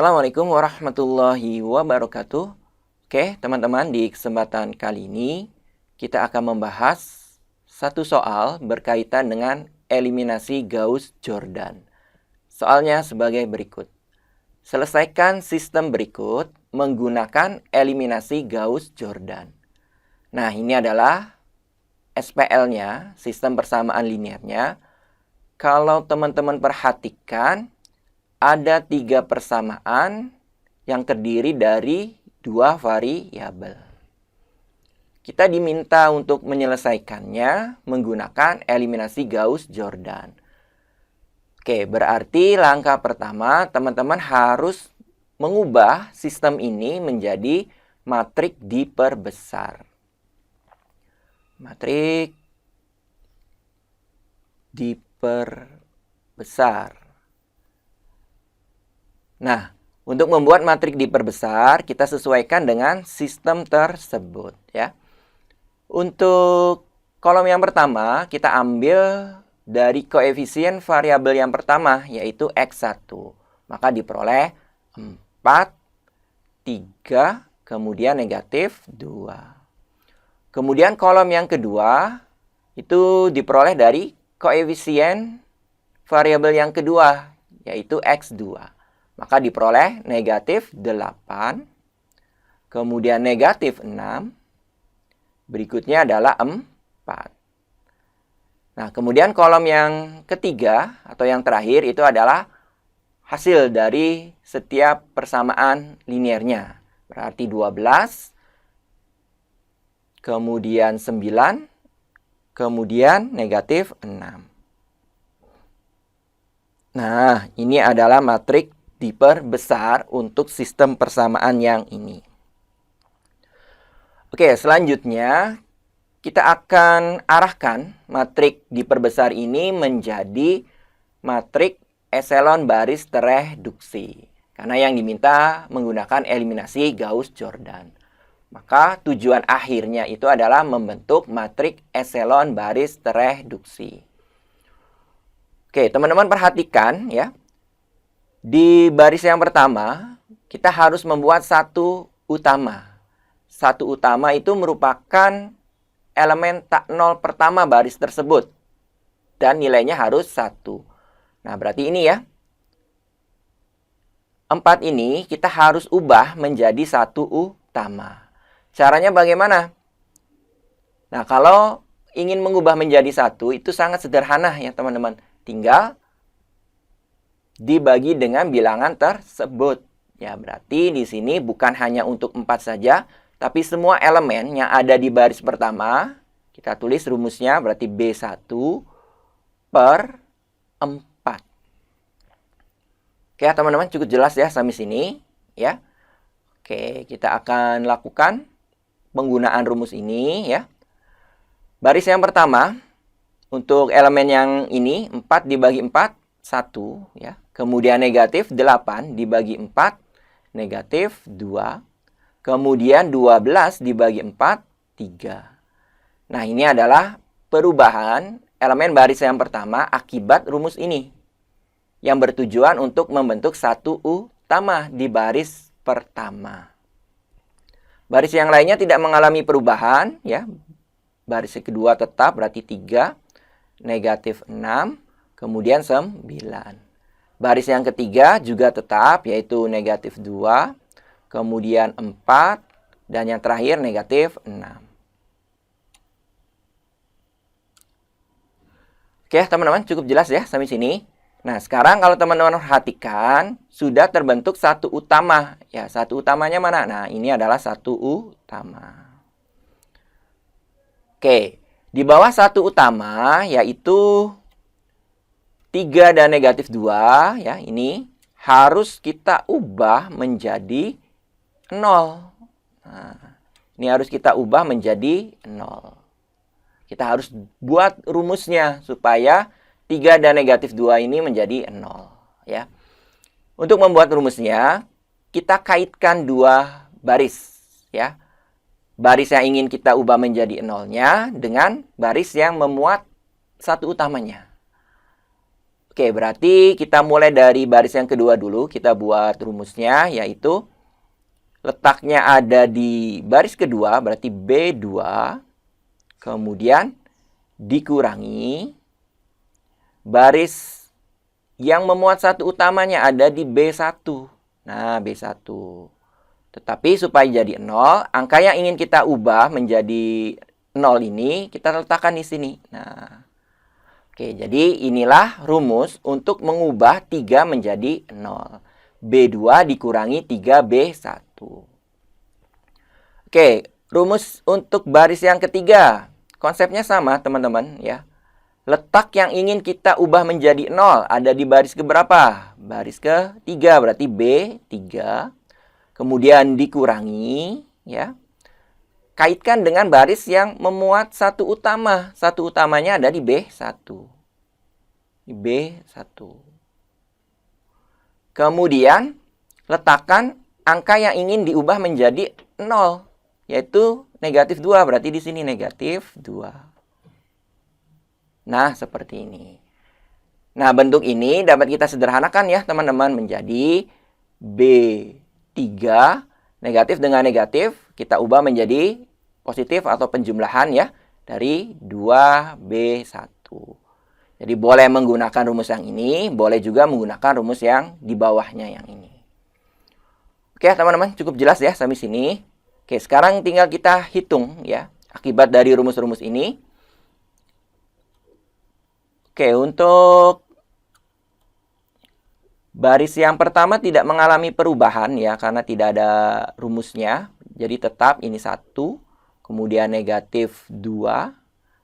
Assalamualaikum warahmatullahi wabarakatuh. Oke, teman-teman, di kesempatan kali ini kita akan membahas satu soal berkaitan dengan eliminasi Gauss-Jordan. Soalnya sebagai berikut. Selesaikan sistem berikut menggunakan eliminasi Gauss-Jordan. Nah, ini adalah SPL-nya, sistem persamaan linearnya. Kalau teman-teman perhatikan, ada 3 persamaan yang terdiri dari 2 variabel. Kita diminta untuk menyelesaikannya menggunakan eliminasi Gauss-Jordan. Oke, berarti langkah pertama teman-teman harus mengubah sistem ini menjadi matrik diperbesar. Matrik diperbesar. Nah, untuk membuat matrik diperbesar, kita sesuaikan dengan sistem tersebut, ya. Untuk kolom yang pertama, kita ambil dari koefisien variabel yang pertama, yaitu X1. Maka diperoleh 4, 3, kemudian negatif 2. Kemudian kolom yang kedua, itu diperoleh dari koefisien variabel yang kedua, yaitu X2. Maka diperoleh negatif 8, kemudian negatif 6, berikutnya adalah 4. Nah, kemudian kolom yang ketiga atau yang terakhir itu adalah hasil dari setiap persamaan linearnya. Berarti 12, kemudian 9, kemudian negatif 6. Nah, ini adalah matrik diperbesar untuk sistem persamaan yang ini. Oke, selanjutnya kita akan arahkan matrik diperbesar ini menjadi matrik eselon baris tereduksi. Karena yang diminta menggunakan eliminasi Gauss-Jordan. Maka tujuan akhirnya itu adalah membentuk matrik eselon baris tereduksi. Oke, teman-teman perhatikan ya. Di baris yang pertama, kita harus membuat satu utama. Satu utama itu merupakan elemen tak nol pertama baris tersebut. Dan nilainya harus 1. Nah, berarti ini ya. 4 ini kita harus ubah menjadi satu utama. Caranya bagaimana? Nah, kalau ingin mengubah menjadi 1, itu sangat sederhana ya teman-teman. Tinggal dibagi dengan bilangan tersebut. Ya, berarti di sini bukan hanya untuk 4 saja, tapi semua elemen yang ada di baris pertama, kita tulis rumusnya berarti B1 per 4. Oke, teman-teman, cukup jelas ya sampai sini, ya. Oke, kita akan lakukan penggunaan rumus ini, ya. Baris yang pertama, untuk elemen yang ini, 4 dibagi 4, 1, ya. Kemudian negatif 8 dibagi 4, negatif 2. Kemudian 12 dibagi 4, 3. Nah, ini adalah perubahan elemen baris yang pertama akibat rumus ini. Yang bertujuan untuk membentuk satu utama di baris pertama. Baris yang lainnya tidak mengalami perubahan, ya. Baris kedua tetap berarti 3, negatif 6, kemudian 9. Baris yang ketiga juga tetap, yaitu negatif 2, kemudian 4, dan yang terakhir negatif 6. Oke, teman-teman, cukup jelas ya sampai sini. Nah, sekarang kalau teman-teman perhatikan, sudah terbentuk satu utama. Ya, satu utamanya mana? Nah, ini adalah satu utama. Oke, di bawah satu utama, yaitu 3 dan negatif 2, ya, ini harus kita ubah menjadi 0. Nah, ini harus kita ubah menjadi 0. Kita harus buat rumusnya supaya 3 dan negatif 2 ini menjadi 0. Ya. Untuk membuat rumusnya, kita kaitkan 2 baris. Ya. Baris yang ingin kita ubah menjadi 0-nya dengan baris yang memuat satu utamanya. Oke, berarti kita mulai dari baris yang kedua dulu. Kita buat rumusnya, yaitu letaknya ada di baris kedua, berarti B2. Kemudian dikurangi baris yang memuat satu utamanya ada di B1. Nah, B1. Tetapi supaya jadi 0, angka yang ingin kita ubah menjadi 0 ini kita letakkan di sini. Nah, oke, jadi inilah rumus untuk mengubah 3 menjadi 0. B2 dikurangi 3B1. Oke, rumus untuk baris yang ketiga. Konsepnya sama, teman-teman, ya. Letak yang ingin kita ubah menjadi 0 ada di baris keberapa? Baris ketiga, berarti B3. Kemudian dikurangi, ya. Kaitkan dengan baris yang memuat satu utama. Satu utamanya ada di B1. Di B1. Kemudian, letakkan angka yang ingin diubah menjadi 0. Yaitu negatif 2. Berarti di sini negatif 2. Nah, seperti ini. Nah, bentuk ini dapat kita sederhanakan ya, teman-teman, menjadi B3. Negatif dengan negatif, kita ubah menjadi positif atau penjumlahan ya, dari 2B1. Jadi boleh menggunakan rumus yang ini, boleh juga menggunakan rumus yang di bawahnya yang ini. Oke, teman-teman, cukup jelas ya sampai sini. Oke, sekarang tinggal kita hitung ya, akibat dari rumus-rumus ini. Oke, untuk baris yang pertama tidak mengalami perubahan ya, karena tidak ada rumusnya. Jadi tetap ini 1, kemudian negatif 2,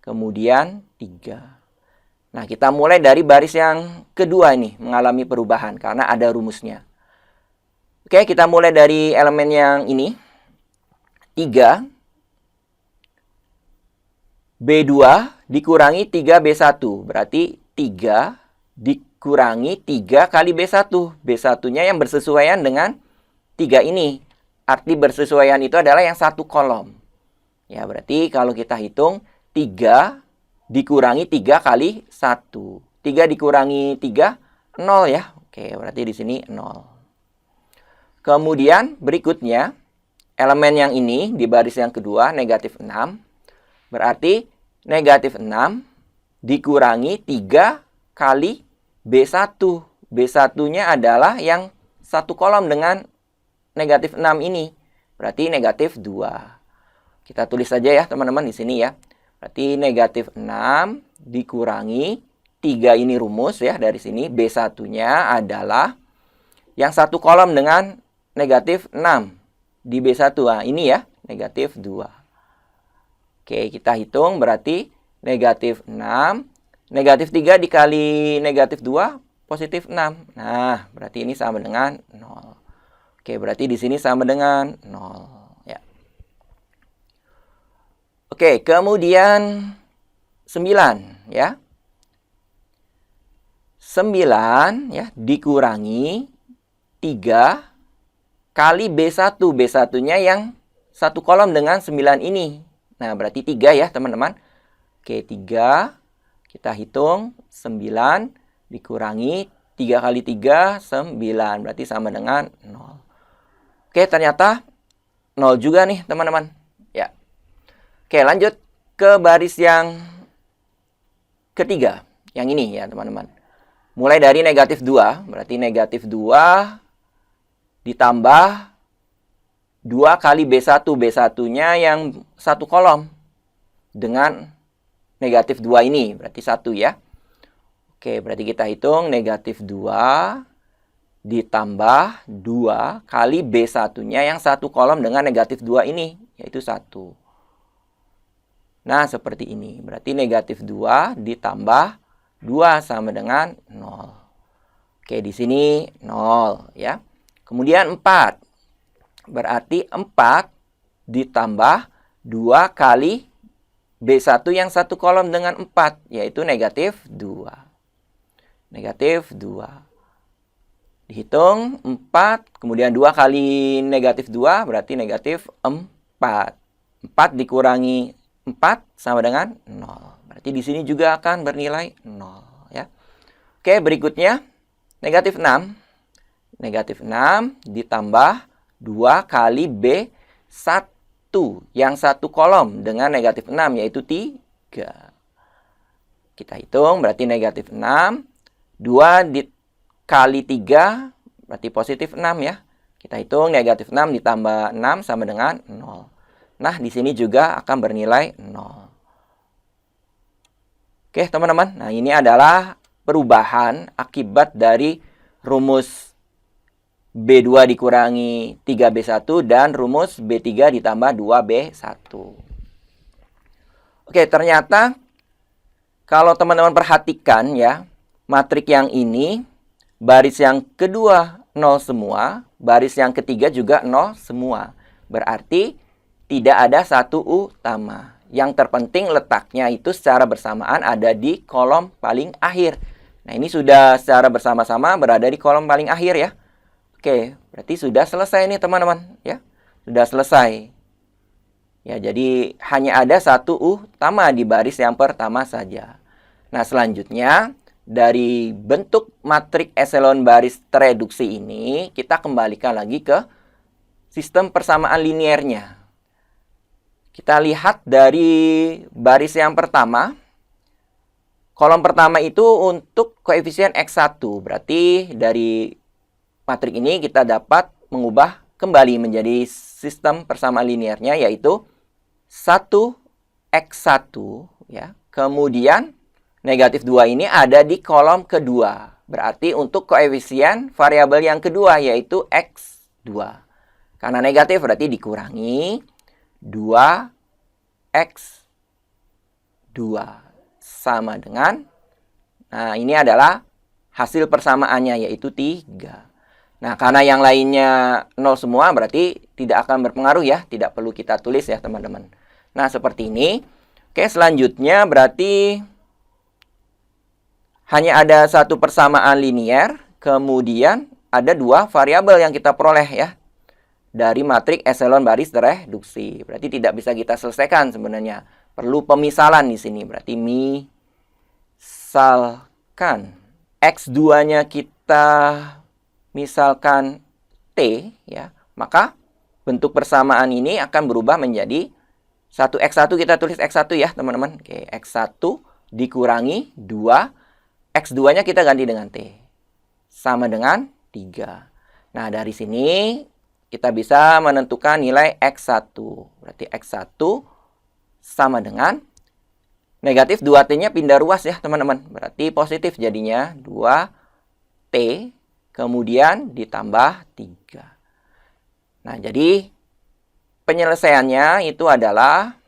kemudian 3. Nah, kita mulai dari baris yang kedua ini, mengalami perubahan karena ada rumusnya. Oke, kita mulai dari elemen yang ini. 3. B2 dikurangi 3B1. Berarti 3 dikurangi 3 kali B1. B1-nya yang bersesuaian dengan 3 ini. Arti bersesuaian itu adalah yang satu kolom. Ya, berarti kalau kita hitung 3 dikurangi 3 kali 1. 3 dikurangi 3, 0 ya. Oke, berarti di sini 0. Kemudian berikutnya, elemen yang ini di baris yang kedua, negatif 6. Berarti negatif 6 dikurangi 3 kali B1. B1-nya adalah yang satu kolom dengan negatif 6 ini. Berarti negatif 2. Kita tulis saja ya teman-teman di sini ya. Berarti negatif 6 dikurangi 3 ini rumus ya dari sini. B1-nya adalah yang satu kolom dengan negatif 6 di B1. Nah, ini ya, negatif 2. Oke, kita hitung berarti negatif 6. Negatif 3 dikali negatif 2, positif 6. Nah, berarti ini sama dengan 0. Oke, berarti di sini sama dengan 0. Ya. Oke, kemudian 9. Ya. 9 ya, dikurangi 3 kali B1. B1-nya yang satu kolom dengan 9 ini. Nah, berarti 3 ya, teman-teman. Oke, 3. Kita hitung. 9 dikurangi 3 kali 3, 9. Berarti sama dengan 0. Oke, ternyata 0 juga nih, teman-teman. Ya. Oke, lanjut ke baris yang ketiga. Yang ini ya, teman-teman. Mulai dari negatif 2. Berarti negatif 2 ditambah 2 kali B1. B1-nya yang satu kolom dengan negatif 2 ini. Berarti 1 ya. Oke, berarti kita hitung negatif 2 ditambah 2 kali B1-nya yang satu kolom dengan negatif 2 ini. Yaitu 1. Nah, seperti ini. Berarti negatif 2 ditambah 2 sama dengan 0. Oke, di sini 0 ya. Kemudian 4. Berarti 4 ditambah 2 kali B1 yang satu kolom dengan 4. Yaitu negatif 2. Negatif 2. Dihitung 4. Kemudian 2 kali negatif 2 berarti negatif 4. 4 dikurangi 4 sama dengan 0. Berarti di sini juga akan bernilai 0. Ya. Oke, berikutnya negatif 6. Negatif 6 ditambah 2 kali B1. Yang satu kolom dengan negatif 6 yaitu 3. Kita hitung berarti negatif 6. 2 dikali 3 berarti positif 6 ya. Kita hitung negatif 6 ditambah 6 sama dengan 0. Nah, di sini juga akan bernilai 0. Oke, teman-teman. Nah, ini adalah perubahan akibat dari rumus B2 dikurangi 3B1 dan rumus B3 ditambah 2B1. Oke, ternyata kalau teman-teman perhatikan ya, matrik yang ini, baris yang kedua 0 semua, baris yang ketiga juga 0 semua. Berarti tidak ada satu utama. Yang terpenting letaknya itu secara bersamaan ada di kolom paling akhir. Nah, ini sudah secara bersama-sama berada di kolom paling akhir ya. Oke, berarti sudah selesai nih teman-teman ya. Sudah selesai. Ya, jadi hanya ada satu utama di baris yang pertama saja. Nah, selanjutnya dari bentuk matrik eselon baris tereduksi ini kita kembalikan lagi ke sistem persamaan linearnya. Kita lihat dari baris yang pertama. Kolom pertama itu untuk koefisien X1. Berarti dari matrik ini kita dapat mengubah kembali menjadi sistem persamaan linearnya yaitu 1X1 ya. Kemudian negatif 2 ini ada di kolom kedua. Berarti untuk koefisien variabel yang kedua yaitu X2. Karena negatif berarti dikurangi 2X2 sama dengan, nah ini adalah hasil persamaannya yaitu 3. Nah, karena yang lainnya 0 semua berarti tidak akan berpengaruh ya. Tidak perlu kita tulis ya teman-teman. Nah, seperti ini. Oke, selanjutnya berarti hanya ada satu persamaan linear. Kemudian ada dua variabel yang kita peroleh ya. Dari matrik eselon baris tereduksi. Berarti tidak bisa kita selesaikan sebenarnya. Perlu pemisalan di sini. Berarti misalkan X2-nya kita misalkan T ya, maka bentuk persamaan ini akan berubah menjadi 1X1 kita tulis X1 ya, teman-teman. Oke, X1 dikurangi 2, X2-nya kita ganti dengan T. Sama dengan 3. Nah, dari sini kita bisa menentukan nilai X1. Berarti X1 sama dengan negatif 2T-nya pindah ruas ya, teman-teman. Berarti positif jadinya 2T, kemudian ditambah 3. Nah, jadi penyelesaiannya itu adalah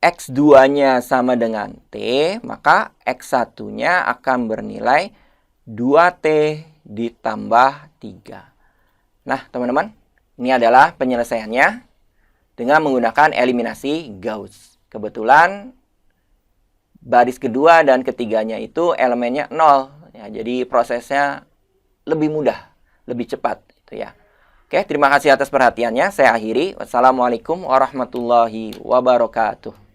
X2-nya sama dengan T, maka X1-nya akan bernilai 2T ditambah 3. Nah, teman-teman, ini adalah penyelesaiannya dengan menggunakan eliminasi Gauss. Kebetulan baris kedua dan ketiganya itu elemennya 0. Ya, jadi prosesnya lebih mudah, lebih cepat. Itu ya. Oke, terima kasih atas perhatiannya. Saya akhiri. Wassalamualaikum warahmatullahi wabarakatuh.